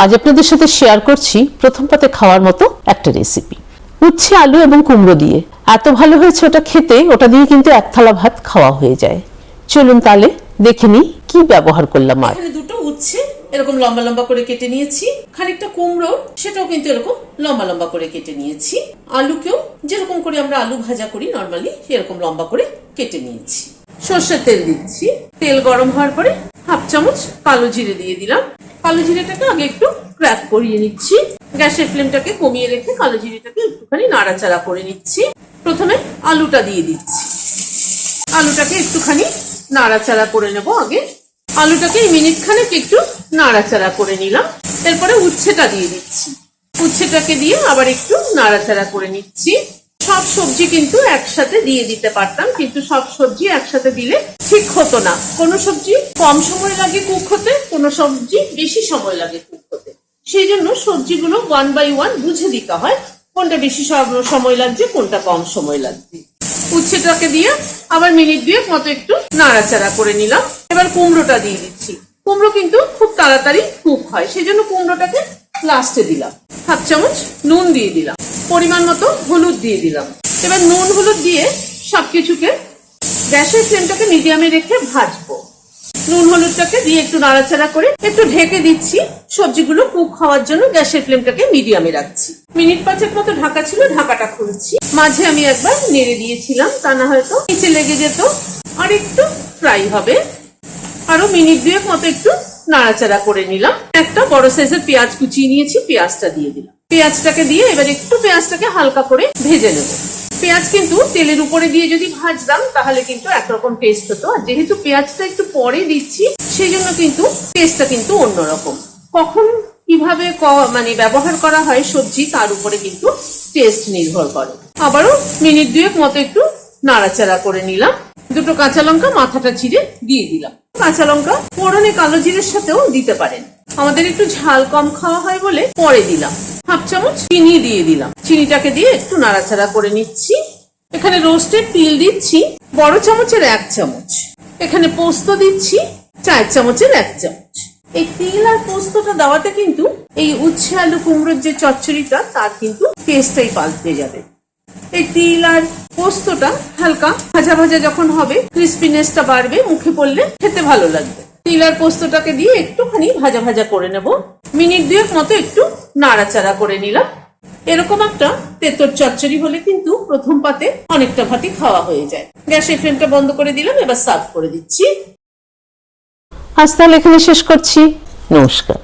আজ আপনাদের সাথে শেয়ার করছি প্রথম পাতে খাওয়ার মতো একটা রেসিপি। উচ্ছে আলু এবং কুমড়ো দিয়ে এত ভালো হয়েছে ওটা খেতে, ওটা দিয়ে কিন্তু এক থালা ভাত খাওয়া হয়ে যায়। চলুন তাহলে দেখে নিই কি ব্যবহার করলাম। আর এখানে দুটো উচ্ছে এরকম লম্বা লম্বা করে কেটে নিয়েছি, খানিকটা কুমড়ো সেটাও কিন্তু এরকম লম্বা লম্বা করে কেটে নিয়েছি, আলুকেও যেরকম করে আমরা আলু ভাজা করি নরমালি এরকম লম্বা করে কেটে নিয়েছি। সর্ষের তেল দিচ্ছি, তেল গরম হওয়ার পরে হাফ চামচ কালো জিরে দিয়ে দিলাম। কালো জিরেটাকে আগে একটু ক্র্যাক করিয়ে নিচ্ছি। গ্যাসের ফ্লেমটাকে কমিয়ে রেখে কালো জিরেটাকে একটুখানি নাড়াচাড়া করে নিচ্ছি। প্রথমে আলুটা দিয়ে দিচ্ছি, আলুটাকে একটুখানি নাড়াচাড়া করে নেব। আগে আলুটাকে মিনিট খানেক একটু নাড়াচাড়া করে নিলাম। এরপরে উচ্ছেটা দিয়ে দিচ্ছি, উচ্ছেটাকে দিয়ে আবার একটু নাড়াচাড়া করে নিচ্ছি। সব সবজি কিন্তু একসাথে দিয়ে দিতে পারতাম, কিন্তু সব সবজি একসাথে দিলে ঠিক হতো না। কোনো সবজি কম সময় লাগে কুক হতে, কোনো সবজি বেশি সময় লাগে কুক হতে। সেই জন্য সবজিগুলো 1 বাই 1 বুঝে দিতে হয়, কোনটা বেশি সময় লাগছে কোনটা কম সময় লাগছে। উচ্ছেটাকে দিয়ে আবার মিনিট 2 মতো একটু নাড়াচাড়া করে নিলাম। এবার কুমড়োটা দিয়ে দিচ্ছি। কুমড়ো কিন্তু খুব তাড়াতাড়ি কুক হয়, সেই জন্য কুমড়োটাকে লাস্টে দিলাম। হাফ চামচ নুন দিয়ে দিলাম, পরিমাণ মতো হলুদ দিয়ে দিলাম। এবার নুন হলুদ দিয়ে সবকিছুকে গ্যাসের ফ্লেমটাকে মিডিয়ামে রেখে ভাজবো। নুন হলুদটাকে দিয়ে একটু নাড়াচাড়া করে একটু ঢেকে দিচ্ছি। সবজিগুলো কুক হওয়ার জন্য গ্যাসের ফ্লেমটাকে মিডিয়ামে রাখছি। মিনিট 5 মতো ঢাকা ছিল, ঢাকাটা খুলছি। মাঝে আমি একবার নেড়ে দিয়েছিলাম, তা না হয়তো নিচে লেগে যেত। আর একটু ফ্রাই হবে, আরো মিনিট 2 মতো একটু নাড়াচাড়া করে নিলাম। একটা বড় সাইজের পেঁয়াজ কুচিয়ে নিয়েছি, পেঁয়াজটা দিয়ে দিলাম। পেঁয়াজটাকে দিয়ে এবার একটু পেঁয়াজটাকে হালকা করে ভেজে নেব। পেঁয়াজ কিন্তু তেলের উপরে দিয়ে যদি ভাজতাম তাহলে কিন্তু একরকম টেস্ট হতো, আর যেহেতু পেঁয়াজটা একটু পরে দিচ্ছি সেই জন্য কিন্তু টেস্টটা কিন্তু অন্যরকম। কখন কিভাবে মানে ব্যবহার করা হয় সবজি তার উপরে কিন্তু টেস্ট নির্ভর করে। আবারও মিনিট 2 মতো একটু নাড়াচাড়া করে নিলাম। দুটো কাঁচা লঙ্কা মাথাটা চিড়ে দিয়ে দিলাম। কাঁচা লঙ্কা ফোড়নে কালো জিরের সাথেও দিতে পারেন, আমাদের একটু ঝাল কম খাওয়া হয় বলে পরে দিলাম। হাফ চামচ চিনি দিয়ে দিলাম, চিনিটাকে দিয়ে একটু নাড়াচাড়া করে নিচ্ছি। এখানে রোস্টেড তিল দিচ্ছি বড় চামচের 1 চামচ। এখানে পোস্ত দিচ্ছি 4 চামচের 1 চামচ। এই তিল আর পোস্তটা দেওয়াতে কিন্তু এই উচ্ছে আলু কুমড়োর যে চচ্চড়িটা তার কিন্তু টেস্টটাই পাল্টে যাবে। এই তিল আর পোস্তটা হালকা ভাজা ভাজা যখন হবে ক্রিস্পিনেসটা বাড়বে, মুখে পড়লে খেতে ভালো লাগবে। তিল আর পোস্তটাকে দিয়ে একটুখানি ভাজা ভাজা করে নেব। মিনিট 2 মতো একটু নাড়াচাড়া করে নিলাম। এরকম একটা তেঁতুল চচ্চড়ি হলে কিন্তু প্রথম পাতে অনেকটা ভাতই খাওয়া হয়ে যায়। গ্যাসের ফ্লেমটা বন্ধ করে দিলাম, এবার সার্ভ করে দিচ্ছি। আজ তাহলে এখানে শেষ করছি। নমস্কার।